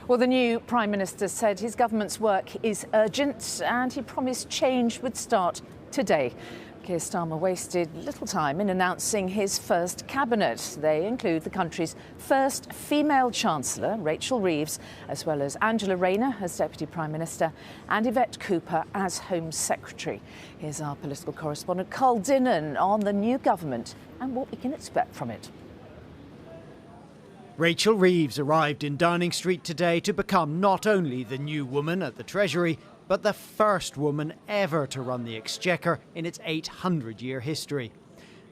Well, the new Prime Minister said his government's work is urgent and he promised change would start today. Keir Starmer wasted little time in announcing his first cabinet. They include the country's first female Chancellor, Rachel Reeves, as well as Angela Rayner as Deputy Prime Minister and Yvette Cooper as Home Secretary. Here's our political correspondent Carl Dinnen on the new government and what we can expect from it. Rachel Reeves arrived in Downing Street today to become not only the new woman at the Treasury, but the first woman ever to run the Exchequer in its 800-year history.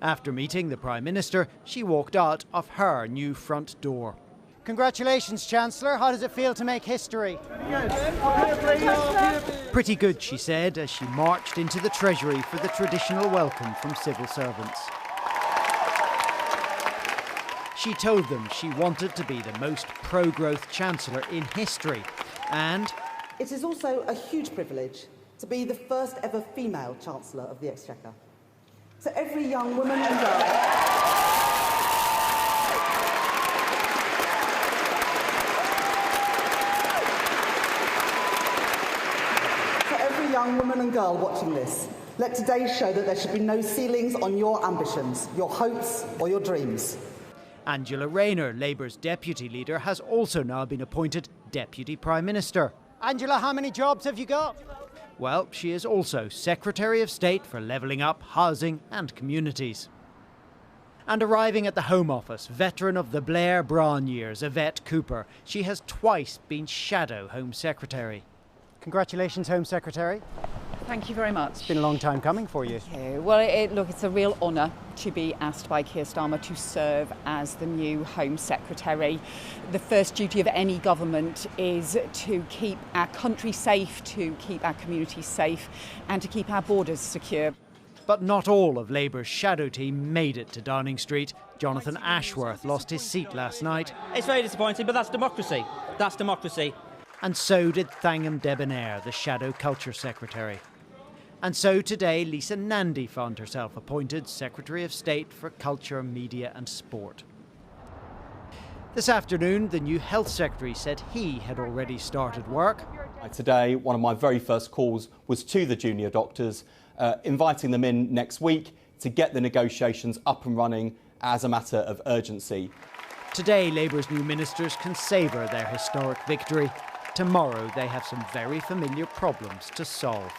After meeting the Prime Minister, she walked out of her new front door. Congratulations, Chancellor. How does it feel to make history? Pretty good, she said, as she marched into the Treasury for the traditional welcome from civil servants. She told them she wanted to be the most pro-growth Chancellor in history and it is also a huge privilege to be the first ever female Chancellor of the Exchequer. So every young woman and girl... young woman and girl watching this, let today show that there should be no ceilings on your ambitions, your hopes or your dreams. Angela Rayner, Labour's deputy leader, has also now been appointed Deputy Prime Minister. Angela, how many jobs have you got? Well, she is also Secretary of State for Levelling Up, Housing and Communities. And arriving at the Home Office, veteran of the Blair-Brown years, Yvette Cooper. She has twice been Shadow Home Secretary. Congratulations, Home Secretary. Thank you very much. It's been a long time coming for you. Thank you. Well, look, it's a real honour to be asked by Keir Starmer to serve as the new Home Secretary. The first duty of any government is to keep our country safe, to keep our communities safe and to keep our borders secure. But not all of Labour's shadow team made it to Downing Street. Jonathan Ashworth lost his seat last night. It's very disappointing, but that's democracy. That's democracy. And so did Thangam Debonair, the Shadow Culture Secretary. And so today, Lisa Nandy found herself appointed Secretary of State for Culture, Media and Sport. This afternoon, the new Health Secretary said he had already started work. Today, one of my very first calls was to the junior doctors, inviting them in next week to get the negotiations up and running as a matter of urgency. Today, Labour's new ministers can savour their historic victory. Tomorrow, they have some very familiar problems to solve.